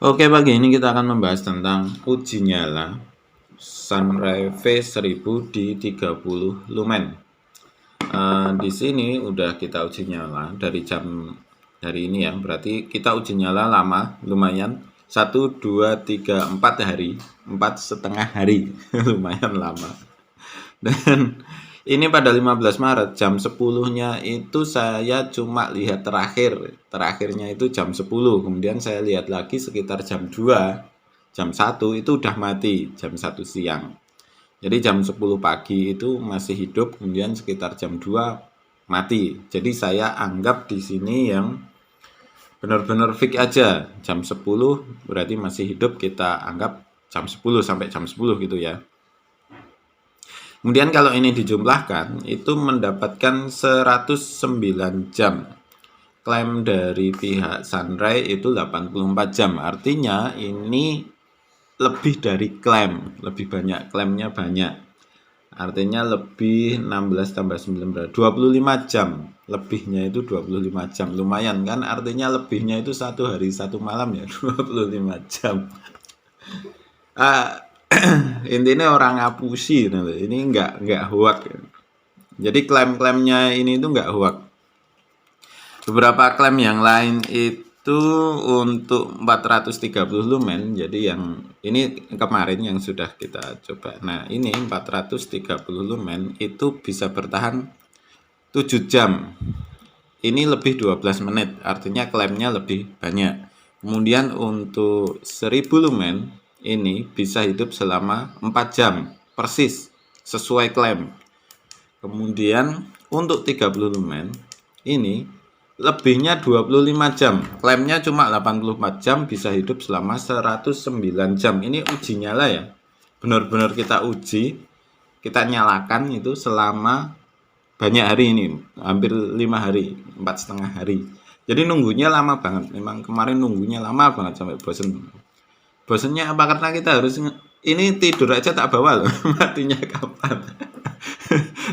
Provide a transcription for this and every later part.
Oke, pagi ini kita akan membahas tentang uji nyala Sunray V1000 di 30 lumen. Di sini udah kita uji nyala dari ini ya, berarti kita uji nyala lama, lumayan 1, 2, 3, 4 hari, 4,5 hari, lumayan lama. Dan ini pada 15 Maret jam 10-nya itu saya cuma lihat terakhirnya itu jam 10, kemudian saya lihat lagi sekitar jam 2, jam 1 itu udah mati, jam 1 siang. Jadi jam 10 pagi itu masih hidup, kemudian sekitar jam 2 mati. Jadi saya anggap di sini yang benar-benar fix aja, jam 10 berarti masih hidup, kita anggap jam 10 sampai jam 10 gitu ya. Kemudian kalau ini dijumlahkan, itu mendapatkan 109 jam. Klaim dari pihak Sunray itu 84 jam. Artinya ini lebih dari klaim, lebih banyak, klaimnya banyak. Artinya lebih 16 tambah 9, 25 jam. Lebihnya itu 25 jam. Lumayan kan? Artinya lebihnya itu 1 hari 1 malam ya, 25 jam. Intinya orang ngapusi, ini nggak hoax. Jadi klaim-klaimnya ini itu nggak hoax. Beberapa klaim yang lain itu untuk 430 lumen. Jadi yang ini kemarin yang sudah kita coba. Nah ini 430 lumen itu bisa bertahan 7 jam. Ini lebih 12 menit, artinya klaimnya lebih banyak. Kemudian untuk 1000 lumen ini bisa hidup selama 4 jam persis sesuai klaim. Kemudian untuk 30 lumen ini lebihnya 25 jam, klaimnya cuma 84 jam, bisa hidup selama 109 jam. Ini uji nyala ya, benar-benar kita uji, kita nyalakan itu selama banyak hari ini, hampir 5 hari, 4,5 hari. Jadi nunggunya lama banget, memang kemarin nunggunya lama banget sampai bosen. Bosennya apa? Karena kita harus ini tidur aja tak bawa loh, matinya kapan.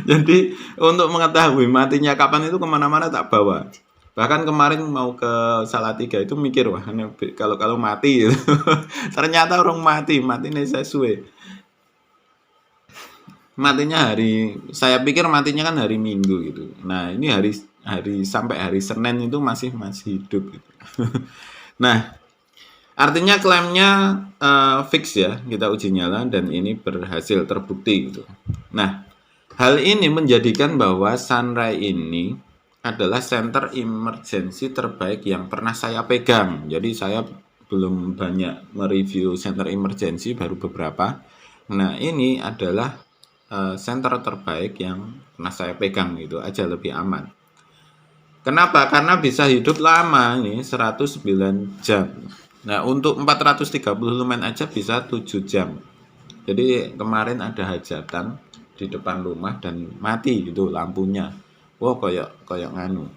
Jadi untuk mengetahui matinya kapan itu kemana-mana tak bawa. Bahkan kemarin mau ke Salatiga itu mikir, wah kalau mati gitu. Ternyata orang mati ini sesuai. Matinya saya pikir matinya kan hari Minggu gitu. Nah ini hari sampai hari Senin itu masih hidup gitu. Nah artinya klaimnya fix ya, kita uji nyala dan ini berhasil terbukti gitu. Nah hal ini menjadikan bahwa Sunray ini adalah center emergency terbaik yang pernah saya pegang. Jadi saya belum banyak mereview center emergency, baru beberapa. Nah ini adalah center terbaik yang pernah saya pegang, gitu aja lebih aman. Kenapa? Karena bisa hidup lama nih, 109 jam. Nah untuk 430 lumen aja bisa 7 jam. Jadi kemarin ada hajatan di depan rumah dan mati gitu lampunya. Wah koyok nganu,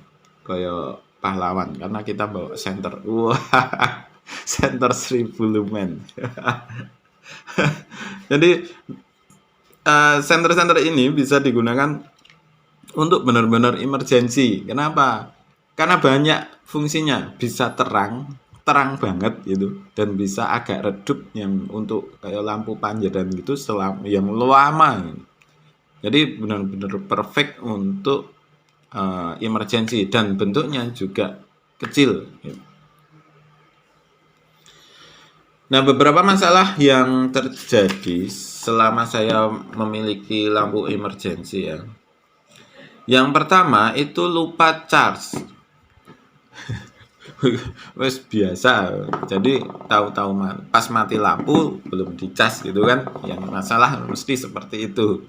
koyok pahlawan karena kita bawa senter. Wah senter 1000 lumen. Jadi senter-senter ini bisa digunakan untuk benar-benar emergency. Kenapa? Karena banyak fungsinya, bisa terang banget gitu, dan bisa agak redup yang untuk kayak lampu panjang gitu yang lama. Jadi benar-benar perfect untuk emergency dan bentuknya juga kecil. Nah, beberapa masalah yang terjadi selama saya memiliki lampu emergency ya. Yang pertama itu lupa charge. Wes biasa. Jadi tahu-tahu pas mati lampu belum dicas gitu kan. Yang masalah mesti seperti itu.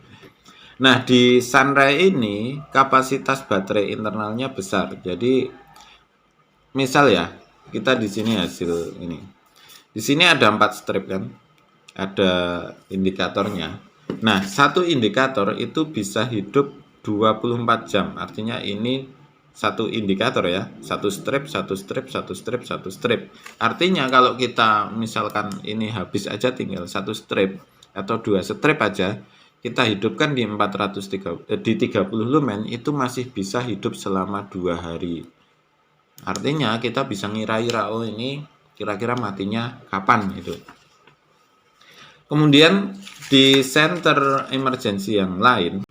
Nah, di Sunray ini kapasitas baterai internalnya besar. Jadi misal ya, kita di sini hasil ini. Di sini ada 4 strip kan. Ada indikatornya. Nah, satu indikator itu bisa hidup 24 jam. Artinya ini satu indikator ya, satu strip. Artinya kalau kita misalkan ini habis aja tinggal 1 strip atau 2 strip aja, kita hidupkan di 30 lumen itu masih bisa hidup selama 2 hari. Artinya kita bisa ngira-ngira, oh ini kira-kira matinya kapan gitu. Kemudian di center emergency yang lain,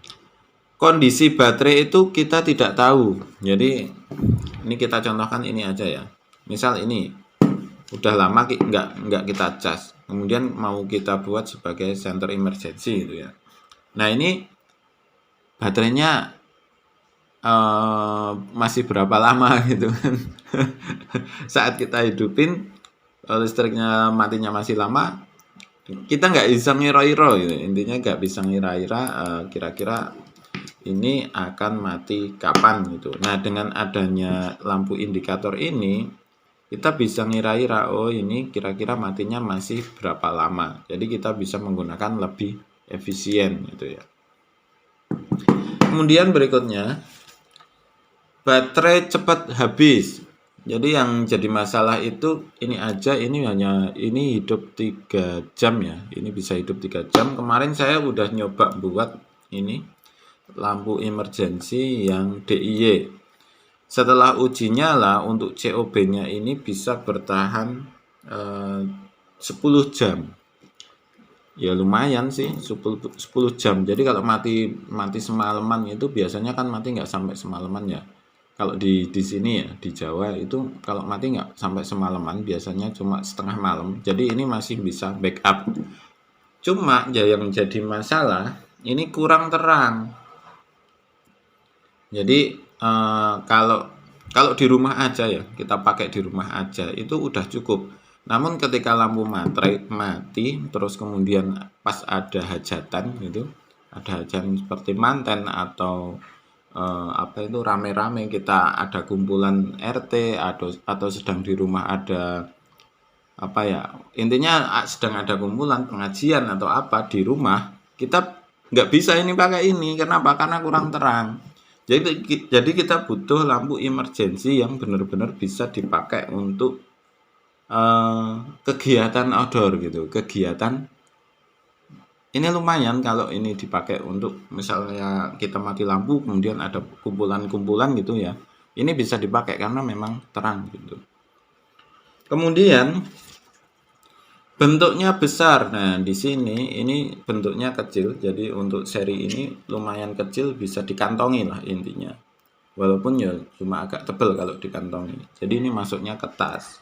kondisi baterai itu kita tidak tahu. Jadi ini kita contohkan ini aja ya. Misal ini udah lama nggak kita cas, kemudian mau kita buat sebagai center emergency gitu ya. Nah ini baterainya masih berapa lama gitu kan. Saat kita hidupin listriknya matinya masih lama, kita nggak bisa ngira-ngira gitu. Intinya nggak bisa ngira-ngira kira-kira ini akan mati kapan gitu. Nah dengan adanya lampu indikator ini kita bisa ngira-ngira, oh ini kira-kira matinya masih berapa lama. Jadi kita bisa menggunakan lebih efisien gitu ya. Kemudian berikutnya, baterai cepat habis. Jadi yang jadi masalah itu ini aja, ini hidup 3 jam ya. Ini bisa hidup 3 jam. Kemarin saya udah nyoba buat ini lampu emergency yang DIY. Setelah uji nyala untuk COB-nya ini bisa bertahan 10 jam. Ya lumayan sih 10 jam. Jadi kalau mati semalaman itu biasanya kan mati nggak sampai semalaman ya. Kalau di sini ya di Jawa itu kalau mati nggak sampai semalaman, biasanya cuma setengah malam. Jadi ini masih bisa backup. Cuma ya yang jadi masalah ini kurang terang. Jadi kalau di rumah aja ya, kita pakai di rumah aja itu udah cukup. Namun ketika lampu mati terus kemudian pas ada hajatan gitu, ada hajatan seperti manten atau apa itu rame-rame, kita ada kumpulan RT atau sedang di rumah ada apa ya, intinya sedang ada kumpulan pengajian atau apa di rumah, kita nggak bisa ini pakai ini. Kenapa? Karena kurang terang. Jadi kita butuh lampu emergency yang benar-benar bisa dipakai untuk kegiatan outdoor gitu, kegiatan. Ini lumayan kalau ini dipakai untuk misalnya kita mati lampu kemudian ada kumpulan-kumpulan gitu ya. Ini bisa dipakai karena memang terang gitu. Kemudian bentuknya besar. Nah, di sini ini bentuknya kecil. Jadi untuk seri ini lumayan kecil, bisa dikantongi lah intinya. Walaupun ya cuma agak tebal kalau dikantongi. Jadi ini masuknya ke tas.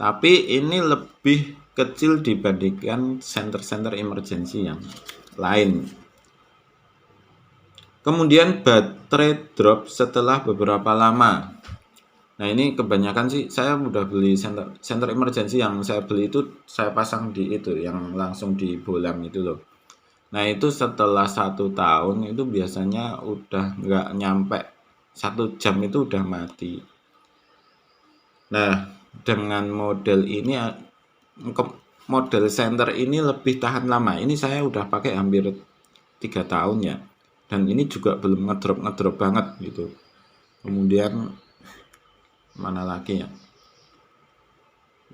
Tapi ini lebih kecil dibandingkan center emergency yang lain. Kemudian baterai drop setelah beberapa lama. Nah ini kebanyakan sih saya udah beli center emergency, yang saya beli itu saya pasang di itu yang langsung di bolam itu loh. Nah itu setelah 1 tahun itu biasanya udah nggak nyampe 1 jam itu udah mati. Nah dengan model ini, model center ini lebih tahan lama. Ini saya udah pakai hampir 3 tahun ya, dan ini juga belum ngedrop banget gitu. Kemudian mana lagi ya,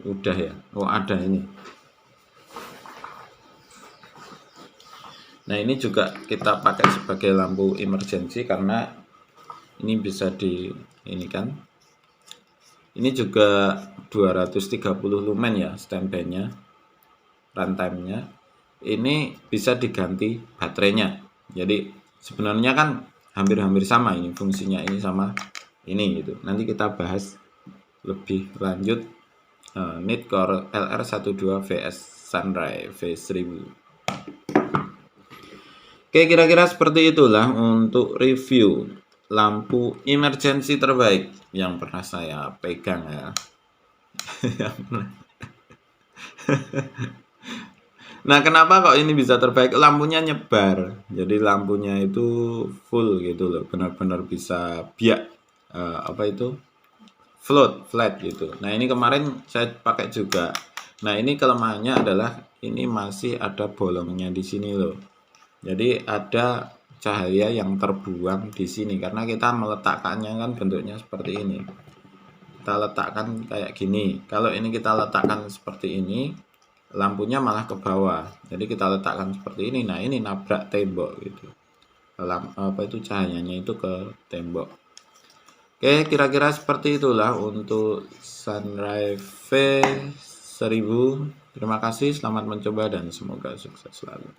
udah ya, oh ada ini. Nah ini juga kita pakai sebagai lampu emergency karena ini bisa di ini kan. Ini juga 230 lumen ya standby-nya, runtime-nya. Ini bisa diganti baterainya. Jadi sebenarnya kan hampir sama ini fungsinya, ini sama ini gitu. Nanti kita bahas lebih lanjut Nidcore LR12 VS Sunray V1000. Oke, kira-kira seperti itulah untuk review lampu emergency terbaik yang pernah saya pegang ya. Nah, kenapa kok ini bisa terbaik? Lampunya nyebar. Jadi lampunya itu full gitu loh, benar-benar bisa biak apa itu? Flat gitu. Nah, ini kemarin saya pakai juga. Nah, ini kelemahannya adalah ini masih ada bolongnya di sini loh. Jadi ada cahaya yang terbuang di sini karena kita meletakkannya kan bentuknya seperti ini. Kita letakkan kayak gini. Kalau ini kita letakkan seperti ini, lampunya malah ke bawah. Jadi kita letakkan seperti ini. Nah, ini nabrak tembok gitu. Apa itu cahayanya itu ke tembok. Oke, kira-kira seperti itulah untuk Sunray V 1000. Terima kasih, selamat mencoba dan semoga sukses selalu.